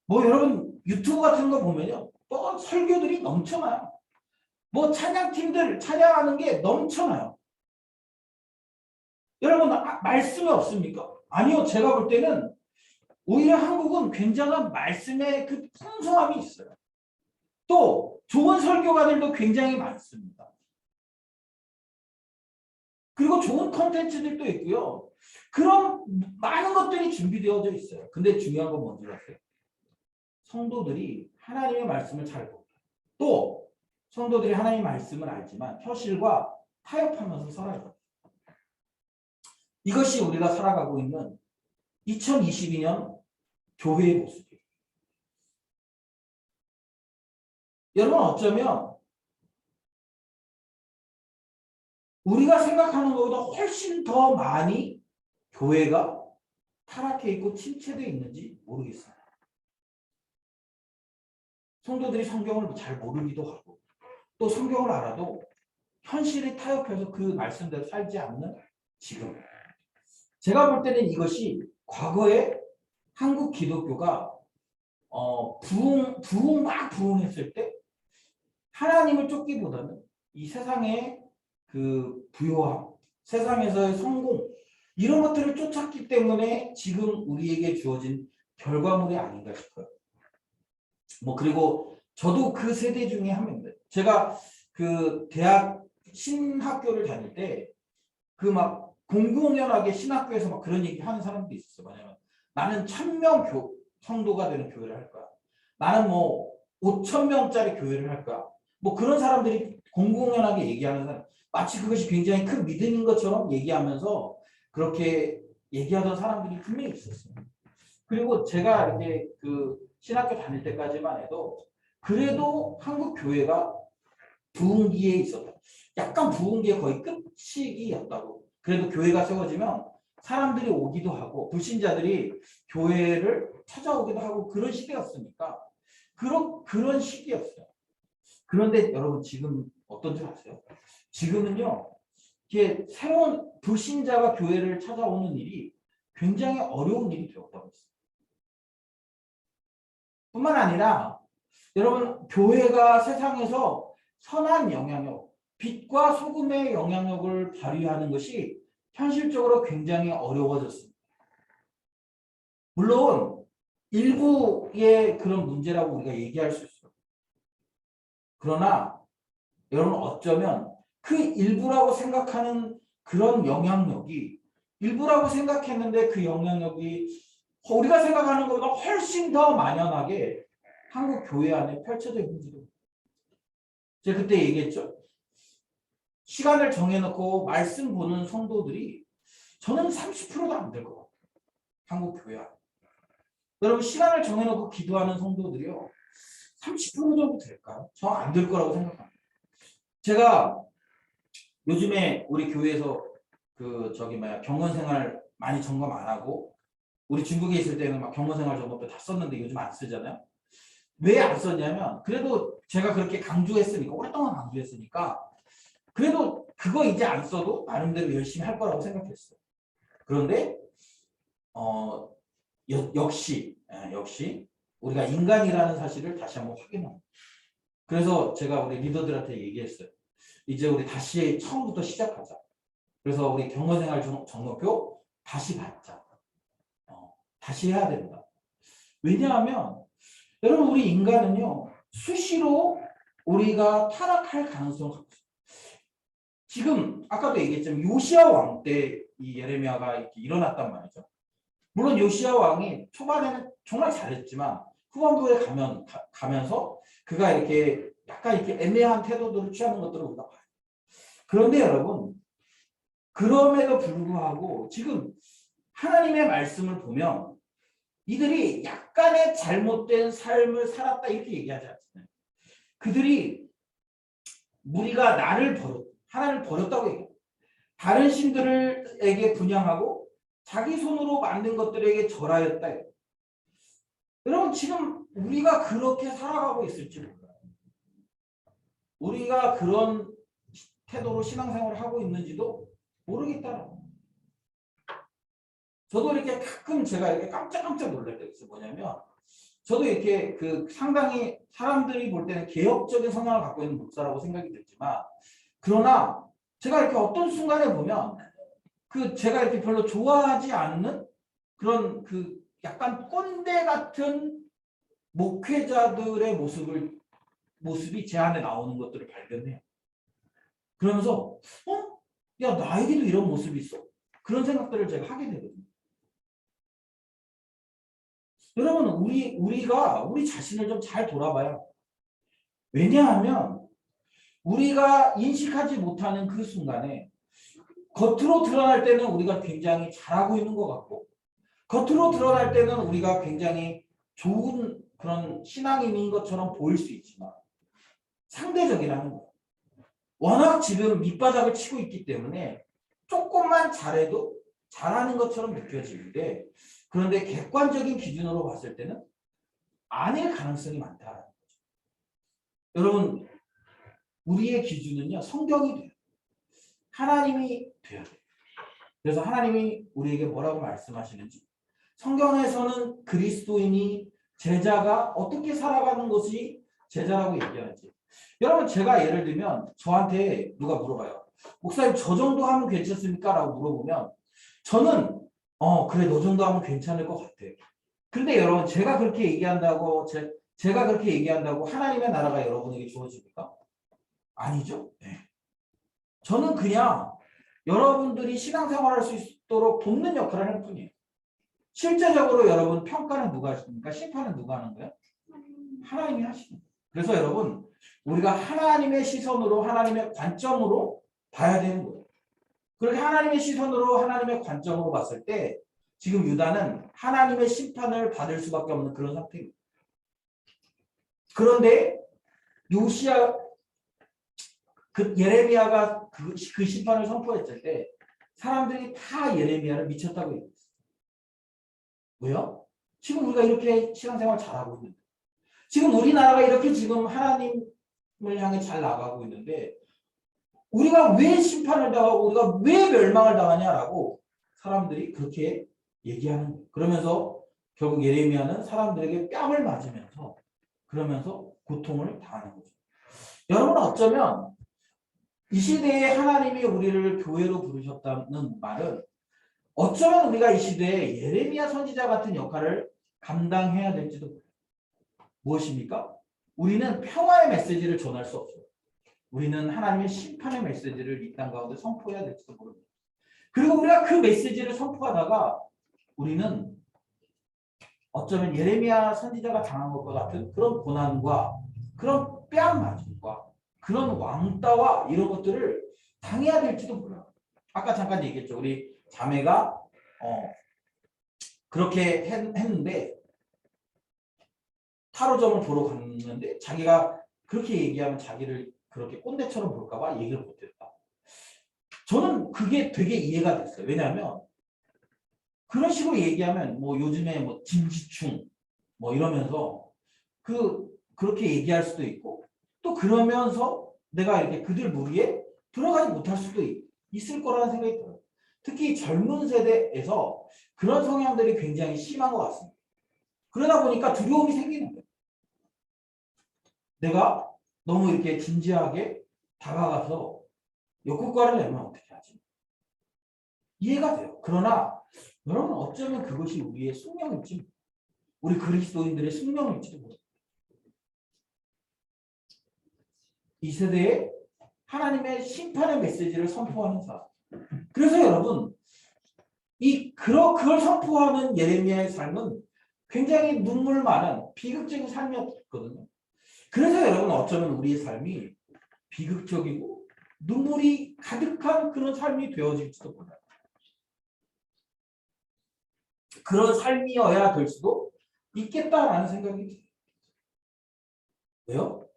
A: 뭐 여러분 유튜브 같은 거 보면요. 뭐 설교들이 넘쳐나요. 뭐 찬양팀들 찬양하는 게 넘쳐나요. 여러분 말씀이 없습니까? 아니요. 제가 볼 때는 오히려 한국은 굉장한 말씀의 그 풍성함이 있어요. 또 좋은 설교가들도 굉장히 많습니다. 그리고 좋은 컨텐츠들도 있고요. 그런 많은 것들이 준비되어져 있어요. 근데 중요한 건 뭔지 아세요? 성도들이 하나님의 말씀을 잘 보고 또 성도들이 하나님의 말씀을 알지만 현실과 타협하면서 살아요. 이것이 우리가 살아가고 있는 2022년 교회의 모습이에요. 여러분 어쩌면 우리가 생각하는 것보다 훨씬 더 많이 교회가 타락해 있고 침체되어 있는지 모르겠어요. 성도들이 성경을 잘 모르기도 하고 또 성경을 알아도 현실에 타협해서 그 말씀대로 살지 않는 지금. 제가 볼 때는 이것이 과거에 한국 기독교가 막 부흥했을 때 하나님을 쫓기보다는 이 세상의 그 부요함, 세상에서의 성공 이런 것들을 쫓았기 때문에 지금 우리에게 주어진 결과물이 아닌가 싶어요. 뭐 그리고 저도 그 세대 중에 한 명입니다. 제가 그 대학 신학교를 다닐 때 그 막 공공연하게 신학교에서 막 그런 얘기 하는 사람도 있었어요. 뭐냐면 나는 1000명 성도가 되는 교회를 할 거야. 나는 뭐 5000명짜리 교회를 할 거야. 뭐 그런 사람들이 공공연하게 얘기하는 사람, 마치 그것이 굉장히 큰 믿음인 것처럼 얘기하면서 그렇게 얘기하던 사람들이 분명히 있었어요. 그리고 제가 이렇게 그 신학교 다닐 때까지만 해도 그래도 한국 교회가 부흥기에 있었다. 약간 부흥기의 거의 끝이기였다고. 그래도 교회가 세워지면 사람들이 오기도 하고 불신자들이 교회를 찾아오기도 하고 그런 시대였으니까 그런 시기였어요. 그런데 여러분 지금 어떤 줄 아세요? 지금은요. 이게 새로운 불신자가 교회를 찾아오는 일이 굉장히 어려운 일이 되었다고 했어요. 뿐만 아니라 여러분 교회가 세상에서 선한 영향력, 빛과 소금의 영향력을 발휘하는 것이 현실적으로 굉장히 어려워졌습니다. 물론 일부의 그런 문제라고 우리가 얘기할 수 있어요. 그러나 여러분 어쩌면 그 일부라고 생각하는 그런 영향력이 일부라고 생각했는데 그 영향력이 우리가 생각하는 것보다 훨씬 더 만연하게 한국 교회 안에 펼쳐져 있는지도. 제가 그때 얘기했죠. 시간을 정해놓고 말씀 보는 성도들이 저는 30%도 안 될 것 같아요. 한국 교회 안에. 여러분 시간을 정해놓고 기도하는 성도들이요. 30% 정도 될까요? 저 안 될 거라고 생각합니다. 제가 요즘에 우리 교회에서 경건생활 많이 점검 안 하고 우리 중국에 있을 때는 막 경건생활 점검표 다 썼는데 요즘 안 쓰잖아요. 왜 안 썼냐면 그래도 제가 그렇게 강조했으니까 오랫동안 강조했으니까 그래도 그거 이제 안 써도 나름대로 열심히 할 거라고 생각했어요. 그런데 역시 우리가 인간이라는 사실을 다시 한번 확인합니다. 그래서 제가 우리 리더들한테 얘기했어요. 이제 우리 다시 처음부터 시작하자. 그래서 우리 경건생활 점검표 다시 받자. 다시 해야 된다. 왜냐하면 여러분 우리 인간은요. 수시로 우리가 타락할 가능성을 갖고 있어요. 지금 아까도 얘기했지만 요시야 왕 때 이 예레미야가 이렇게 일어났단 말이죠. 물론 요시야 왕이 초반에는 정말 잘했지만 후반부에 가면서 그가 이렇게 약간 이렇게 애매한 태도들을 취하는 것들을 우리가 봐요. 그런데 여러분 그럼에도 불구하고 지금 하나님의 말씀을 보면 이들이 약간의 잘못된 삶을 살았다 이렇게 얘기하지 않잖아요. 그들이 무리가 하나님을 버렸다고 얘기해요. 다른 신들에게 분향하고 자기 손으로 만든 것들에게 절하였다. 여러분 지금 우리가 그렇게 살아가고 있을지 몰라요. 우리가 그런 태도로 신앙생활을 하고 있는지도 모르겠다는 거예요. 저도 이렇게 가끔 제가 이렇게 깜짝깜짝 놀랄 때가 있어요. 뭐냐면 저도 이렇게 그 상당히 사람들이 볼 때는 개혁적인 성향을 갖고 있는 목사라고 생각이 들지만 그러나 제가 이렇게 어떤 순간에 보면 그 제가 이렇게 별로 좋아하지 않는 그런 그 약간 꼰대 같은 목회자들의 모습이 제 안에 나오는 것들을 발견해요. 그러면서 야 나에게도 이런 모습이 있어. 그런 생각들을 제가 하게 되거든요. 여러분 우리가 우리 자신을 좀 잘 돌아봐요. 왜냐하면 우리가 인식하지 못하는 그 순간에 겉으로 드러날 때는 우리가 굉장히 잘하고 있는 것 같고 겉으로 드러날 때는 우리가 굉장히 좋은 그런 신앙인인 것처럼 보일 수 있지만 상대적이라는 거예요. 워낙 지금 밑바닥을 치고 있기 때문에 조금만 잘해도 잘하는 것처럼 느껴지는데 그런데 객관적인 기준으로 봤을 때는 아닐 가능성이 많다는 거죠. 여러분 우리의 기준은요 성경이 돼요. 하나님이 돼야 돼요. 그래서 하나님이 우리에게 뭐라고 말씀하시는지 성경에서는 그리스도인이 제자가 어떻게 살아가는 것이 제자라고 얘기하는지 여러분 제가 예를 들면 저한테 누가 물어봐요. 목사님 저 정도 하면 괜찮습니까? 라고 물어보면 저는 그래 너 정도 하면 괜찮을 것 같아. 근데 여러분 제가 그렇게 얘기한다고 제가 그렇게 얘기한다고 하나님의 나라가 여러분에게 주어집니까? 아니죠. 네. 저는 그냥 여러분들이 신앙생활을 할 수 있도록 돕는 역할을 할 뿐이에요. 실제적으로 여러분 평가는 누가 하십니까? 심판은 누가 하는 거예요? 하나님이 하시는 거예요. 그래서 여러분 우리가 하나님의 시선으로 하나님의 관점으로 봐야 되는 거예요. 그렇게 하나님의 시선으로 하나님의 관점으로 봤을 때 지금 유다는 하나님의 심판을 받을 수밖에 없는 그런 상태입니다. 그런데 요시야 예레미야가 그 심판을 선포했을 때 사람들이 다 예레미야를 미쳤다고 얘기했어요. 왜요? 지금 우리가 이렇게 신앙생활 잘하고 있는데 지금 우리나라가 이렇게 지금 하나님을 향해 잘 나가고 있는데 우리가 왜 심판을 당하고 우리가 왜 멸망을 당하냐라고 사람들이 그렇게 얘기하는 거예요. 그러면서 결국 예레미야는 사람들에게 뺨을 맞으면서 그러면서 고통을 당하는 거죠. 여러분 어쩌면 이 시대에 하나님이 우리를 교회로 부르셨다는 말은 어쩌면 우리가 이 시대에 예레미야 선지자 같은 역할을 감당해야 될지도 몰라요. 무엇입니까? 우리는 평화의 메시지를 전할 수 없어요. 우리는 하나님의 심판의 메시지를 이 땅 가운데 선포해야 될지도 모릅니다. 그리고 우리가 그 메시지를 선포하다가 우리는 어쩌면 예레미야 선지자가 당한 것과 같은 그런 고난과 그런 뺨 맞음과 그런 왕따와 이런 것들을 당해야 될지도 몰라요. 아까 잠깐 얘기했죠. 우리 자매가 그렇게 했는데 타로점을 보러 갔는데 자기가 그렇게 얘기하면 자기를 그렇게 꼰대처럼 볼까 봐 얘기를 못했다. 저는 그게 되게 이해가 됐어요. 왜냐하면 그런 식으로 얘기하면 뭐 요즘에 뭐 진지충 뭐 이러면서 그렇게 얘기할 수도 있고 또 그러면서 내가 이렇게 그들 무리에 들어가지 못할 수도 있을 거라는 생각이 들어요. 특히 젊은 세대에서 그런 성향들이 굉장히 심한 것 같습니다. 그러다 보니까 두려움이 생기는 거예요. 내가 너무 이렇게 진지하게 다가가서 역효과를 내면 어떻게 하지? 이해가 돼요. 그러나 여러분 어쩌면 그것이 우리의 숙명일지 우리 그리스도인들의 숙명일지도 모릅니다. 이 세대에 하나님의 심판의 메시지를 선포하는 사람. 그래서 여러분 그걸 선포하는 예레미야의 삶은 굉장히 눈물 많은 비극적인 삶이었거든요. 그래서 여러분 어쩌면 우리의 삶이 비극적이고 눈물이 가득한 그런 삶이 되어질지도 몰라요. 그런 삶이어야 될 수도 있겠다라는 생각이 들어요. 왜요?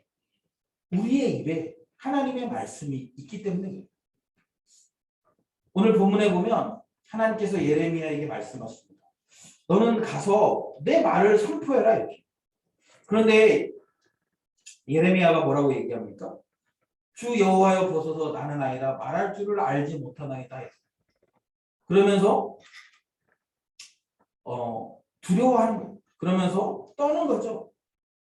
A: 우리의 입에 하나님의 말씀이 있기 때문에. 오늘 본문에 보면 하나님께서 예레미야에게 말씀하십니다. 너는 가서 내 말을 선포해라 이렇게. 그런데 예레미야가 뭐라고 얘기합니까? 주 여호와여 보소서 나는 아이라 말할 줄을 알지 못하나이다. 그러면서 두려워하는 거예요. 그러면서 떠는 거죠.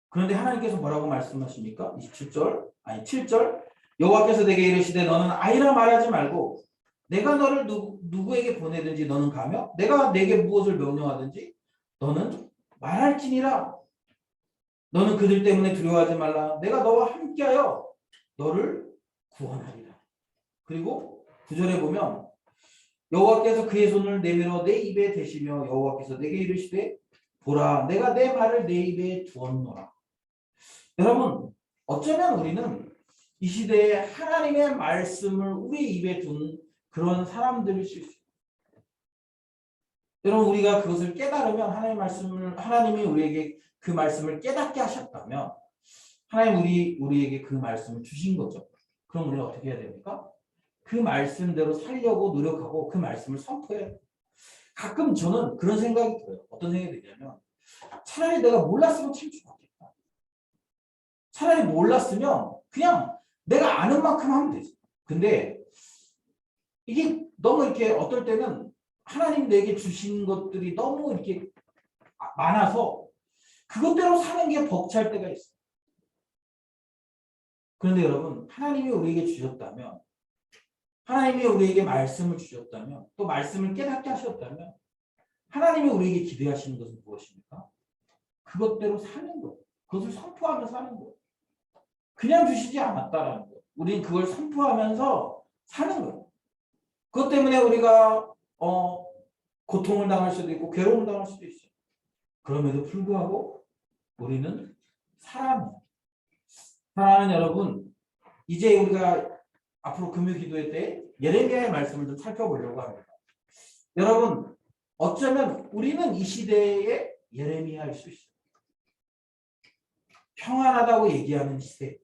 A: 그런데 하나님께서 뭐라고 말씀하십니까? 7절 여호와께서 내게 이르시되 너는 아이라 말하지 말고 내가 너를 누구에게 보내든지 너는 가며 내가 내게 무엇을 명령하든지 너는 말할지니라. 너는 그들 때문에 두려워하지 말라. 내가 너와 함께하여 너를 구원하리라. 그리고 9절에 보면 여호와께서 그의 손을 내밀어 내 입에 대시며 여호와께서 내게 이르시되 보라 내가 내 말을 내 입에 두었노라. 여러분 어쩌면 우리는 이 시대에 하나님의 말씀을 우리 입에 둔 그런 사람들일 수 있어요. 여러분 우리가 그것을 깨달으면 하나님이 우리에게 그 말씀을 깨닫게 하셨다면 하나님 우리에게 그 말씀을 주신 거죠. 그럼 우리가 어떻게 해야 됩니까? 그 말씀대로 살려고 노력하고 그 말씀을 선포해야 돼요. 가끔 저는 그런 생각이 들어요. 어떤 생각이 드냐면 차라리 내가 몰랐으면 참 좋았겠다. 차라리 몰랐으면 그냥 내가 아는 만큼 하면 되지. 근데 이게 너무 이렇게 어떨 때는 하나님 내게 주신 것들이 너무 이렇게 많아서 그것대로 사는 게 벅찰 때가 있어요. 그런데 여러분 하나님이 우리에게 주셨다면 하나님이 우리에게 말씀을 주셨다면 또 말씀을 깨닫게 하셨다면 하나님이 우리에게 기대하시는 것은 무엇입니까? 그것대로 사는 것. 그것을 선포하며 사는 것. 그냥 주시지 않았다라는 것. 우리는 그걸 선포하면서 사는 거예요. 그것 때문에 우리가 고통을 당할 수도 있고 괴로움을 당할 수도 있어요. 그럼에도 불구하고 우리는 사랑해요. 사랑하는 여러분, 이제 우리가 앞으로 금요 기도회 때 예레미야의 말씀을 좀 살펴보려고 합니다. 여러분, 어쩌면 우리는 이 시대의 예레미야일 수 있어요. 평안하다고 얘기하는 시대,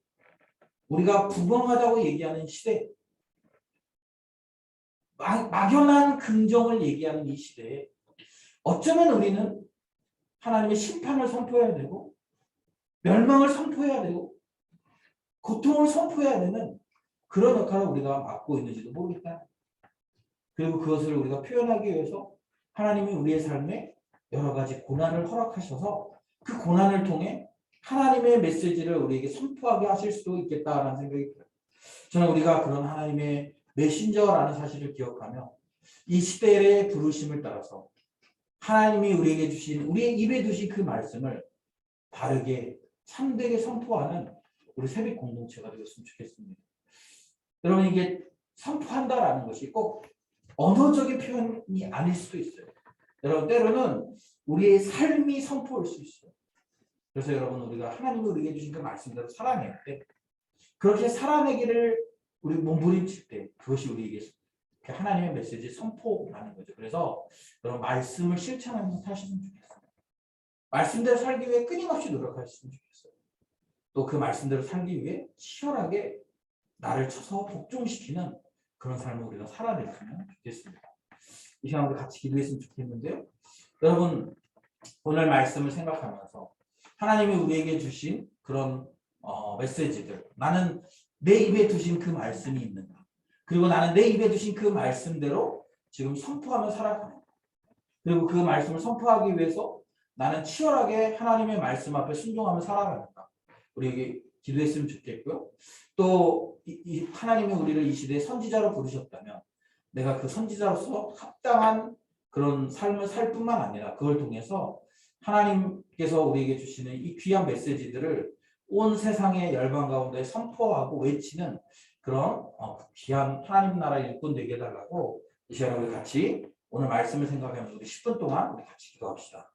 A: 우리가 부강하다고 얘기하는 시대, 막연한 긍정을 얘기하는 이 시대에 어쩌면 우리는 하나님의 심판을 선포해야 되고 멸망을 선포해야 되고 고통을 선포해야 되는 그런 역할을 우리가 맡고 있는지도 모르겠다. 그리고 그것을 우리가 표현하기 위해서 하나님이 우리의 삶에 여러 가지 고난을 허락하셔서 그 고난을 통해 하나님의 메시지를 우리에게 선포하게 하실 수도 있겠다라는 생각이 들어요. 저는 우리가 그런 하나님의 메신저라는 사실을 기억하며 이 시대의 부르심을 따라서 하나님이 우리에게 주신 우리의 입에 두신 그 말씀을 바르게 참되게 선포하는 우리 새벽 공동체가 되었으면 좋겠습니다. 여러분 이게 선포한다라는 것이 꼭 언어적인 표현이 아닐 수도 있어요. 여러분 때로는 우리의 삶이 선포할 수 있어요. 그래서 여러분 우리가 하나님이 우리에게 주신 그 말씀대로 살아낼 때 그렇게 살아내기를 우리 몸부림칠 때 그것이 우리에게 하나님의 메시지 선포라는 거죠. 그래서 여러분 말씀을 실천하면서 사시면 좋겠어요. 말씀대로 살기 위해 끊임없이 노력하셨으면 좋겠어요. 또 그 말씀대로 살기 위해 치열하게 나를 쳐서 복종시키는 그런 삶을 우리가 살아냈으면 좋겠습니다. 이 시간 우리 같이 기도했으면 좋겠는데요. 여러분 오늘 말씀을 생각하면서 하나님이 우리에게 주신 그런 메시지들, 나는 내 입에 두신 그 말씀이 있는가, 그리고 나는 내 입에 두신 그 말씀대로 지금 선포하며 살아가는가, 그리고 그 말씀을 선포하기 위해서 나는 치열하게 하나님의 말씀 앞에 순종하며 살아가는가, 우리에게 기도했으면 좋겠고요. 또 하나님이 우리를 이 시대에 선지자로 부르셨다면 내가 그 선지자로서 합당한 그런 삶을 살 뿐만 아니라 그걸 통해서 하나님께서 우리에게 주시는 이 귀한 메시지들을 온 세상의 열방 가운데 선포하고 외치는 그런 귀한 하나님 나라의 일꾼 되게 해달라고 이 시간에 우리 같이 오늘 말씀을 생각하면서 우리 10분 동안 우리 같이 기도합시다.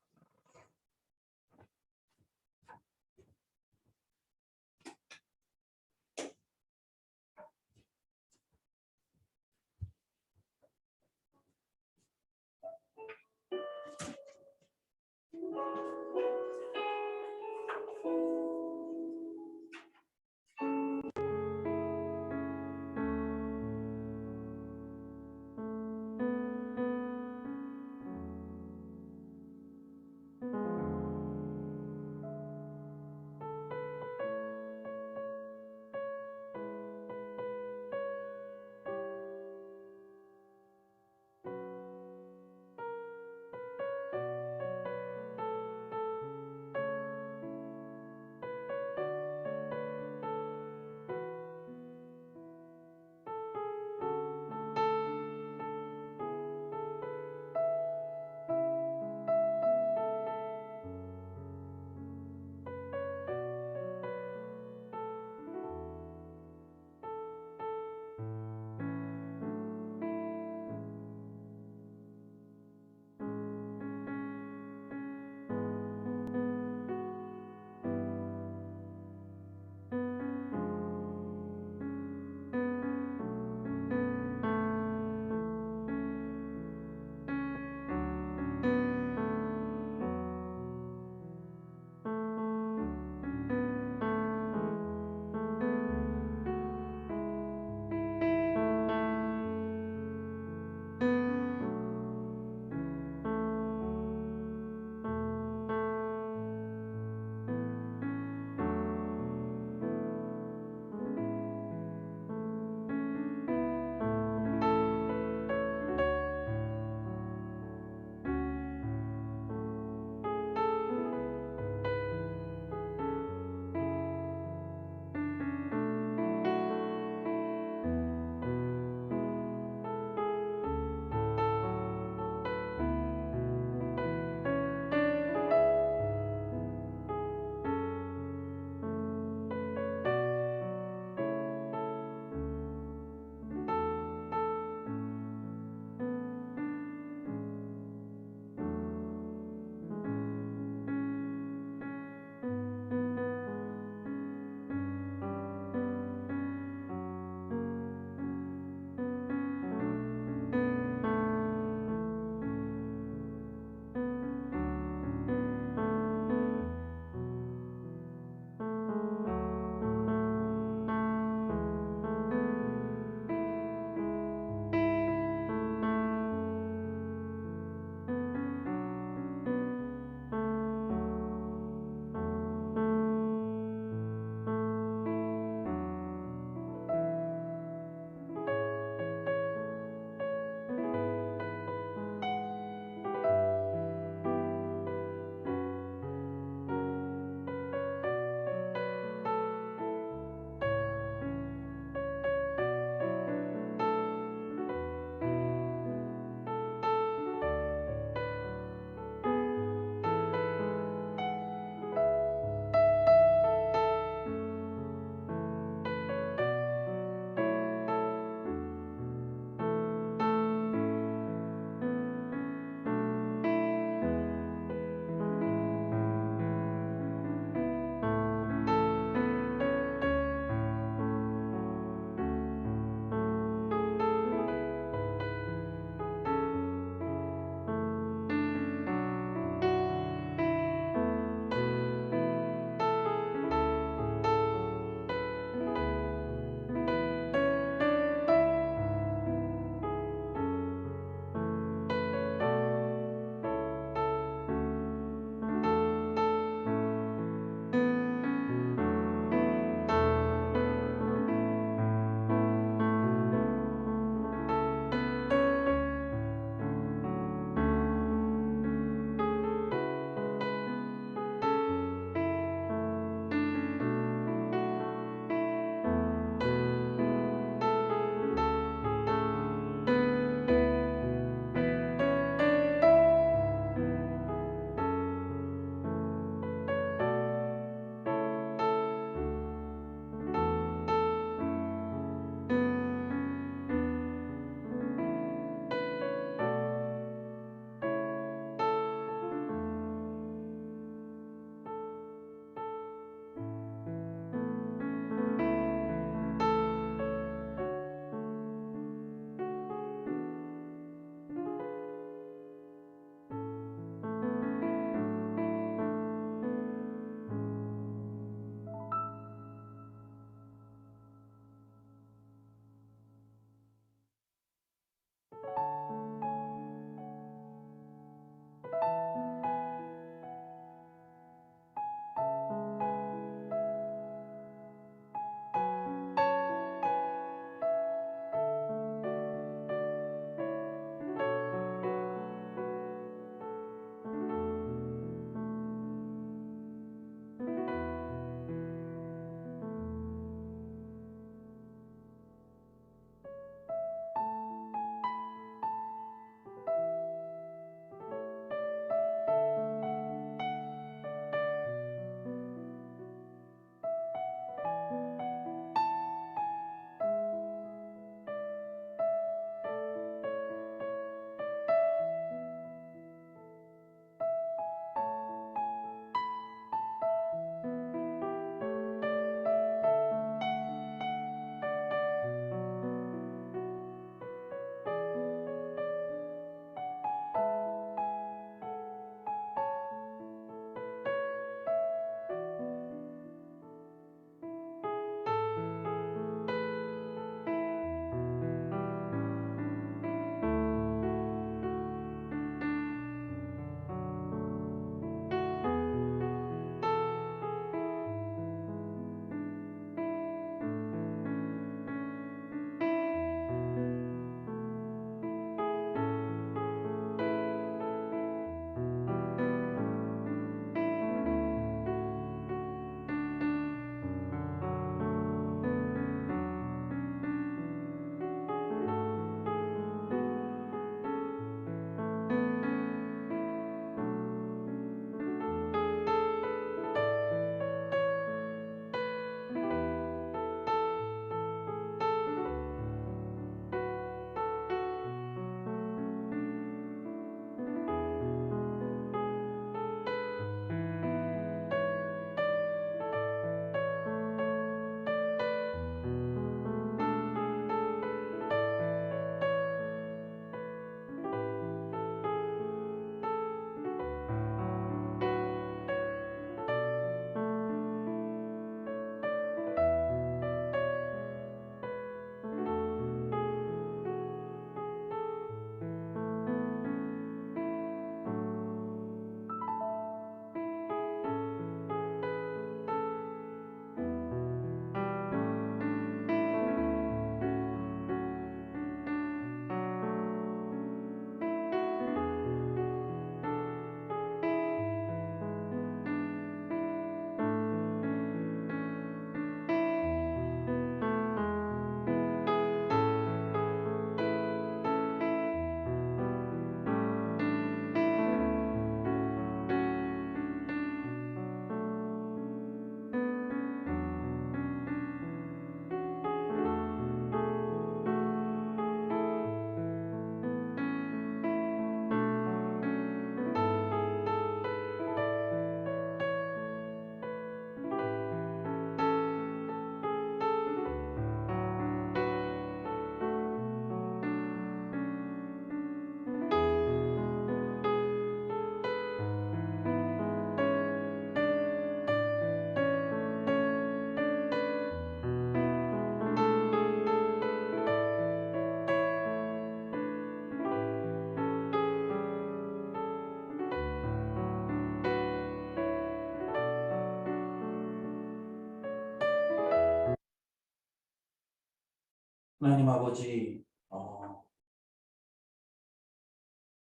A: 하나님 아버지,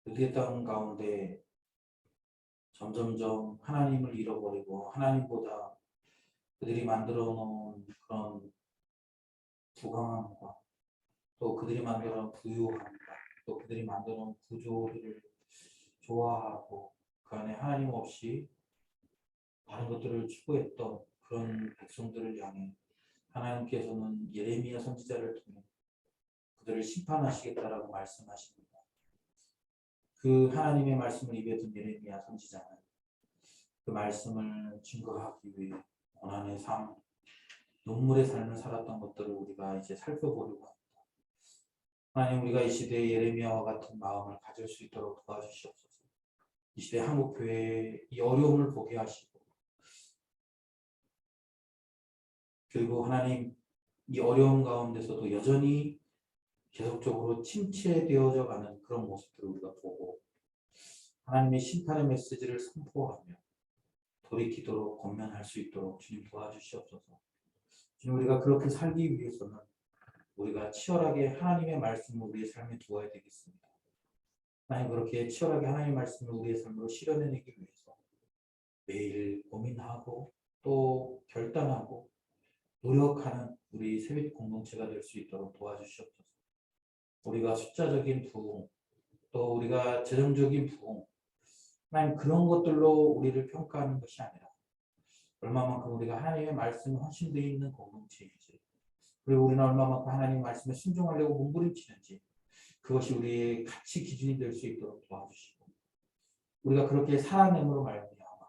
A: 그의 땅 가운데 점점점 하나님을 잃어버리고 하나님보다 그들이 만들어 놓은 그런 부강함과 또 그들이 만들어 놓은 부유함과 또 그들이 만들어 놓은 구조들을 좋아하고 그 안에 하나님 없이 다른 것들을 추구했던 그런 백성들을 향해 하나님께서는 예레미야 선지자를 통해 그들을 심판하시겠다라고 말씀하십니다. 그 하나님의 말씀을 입에 든 예레미야 선지자는 그 말씀을 증거하기 위해 고난의 삶, 눈물의 삶을 살았던 것들을 우리가 이제 살펴보려고 합니다. 하나님, 우리가 이 시대에 예레미야와 같은 마음을 가질 수 있도록 도와주시옵소서. 이 시대 한국교회의 이 어려움을 보게 하시고, 그리고 하나님, 이 어려움 가운데서도 여전히 계속적으로 침체되어져 가는 그런 모습들을 우리가 보고 하나님의 심판의 메시지를 선포하며 돌이키도록 권면할 수 있도록 주님 도와주시옵소서. 주님, 우리가 그렇게 살기 위해서는 우리가 치열하게 하나님의 말씀을 우리의 삶에 두어야 되겠습니다. 하나님, 그렇게 치열하게 하나님의 말씀을 우리의 삶으로 실현해내기 위해서 매일 고민하고 또 결단하고 노력하는 우리 세빛 공동체가 될 수 있도록 도와주시옵소서. 우리가 숫자적인 부흥, 또 우리가 재정적인 부흥, 하나님 그런 것들로 우리를 평가하는 것이 아니라 얼마만큼 우리가 하나님의 말씀에 헌신되어 있는 공동체인지, 그리고 우리는 얼마만큼 하나님의 말씀에 순종하려고 몸부림치는지, 그것이 우리의 가치 기준이 될 수 있도록 도와주시고, 우리가 그렇게 살아냄으로 말미암아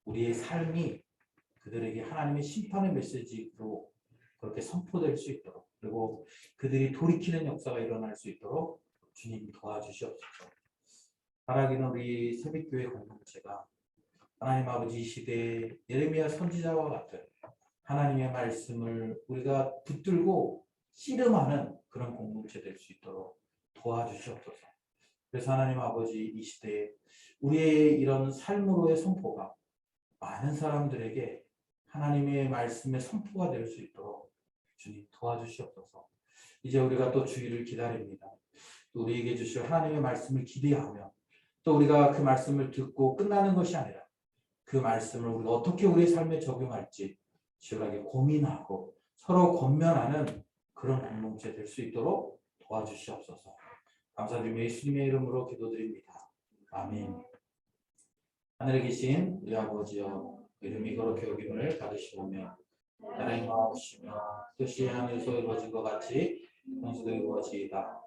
A: 우리의 삶이 그들에게 하나님의 심판의 메시지로 그렇게 선포될 수 있도록, 그리고 그들이 돌이키는 역사가 일어날 수 있도록 주님 도와주시옵소서. 바라기는 우리 새벽교회 공동체가 하나님 아버지 시대의 예레미야 선지자와 같은 하나님의 말씀을 우리가 붙들고 씨름하는 그런 공동체 될 수 있도록 도와주시옵소서. 그래서 하나님 아버지, 이 시대에 우리의 이런 삶으로의 선포가 많은 사람들에게 하나님의 말씀의 선포가 될 수 있도록 주님 도와주시옵소서. 이제 우리가 또 주의를 기다립니다. 또 우리에게 주실 하나님의 말씀을 기대하며 또 우리가 그 말씀을 듣고 끝나는 것이 아니라 그 말씀을 우리가 어떻게 우리의 삶에 적용할지 치열하게 고민하고 서로 권면하는 그런 공동체 될 수 있도록 도와주시옵소서. 감사드리며 예수님의 이름으로 기도드립니다. 아멘. 하늘에 계신 우리 아버지여, 이름이 거룩히 여김을 받으시오며 나라의 마옵시며 뜻이 하늘에서 이루어진 것 같이 땅에서도 이루어지이다.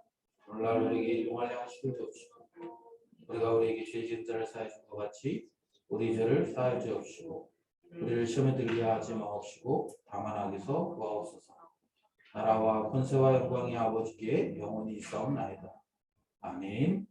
A: 오늘날 우리에게 일용할 양식을 주옵시고 우리가 우리에게 죄 지은 자를 사하여 준 것 같이 우리 죄를 사하여 주옵시고 우리를 시험에 들게 하지 마옵시고 다만 악에서 구하옵소서. 나라와 권세와 영광이 아버지께 영원히 있사옵나이다. 아멘.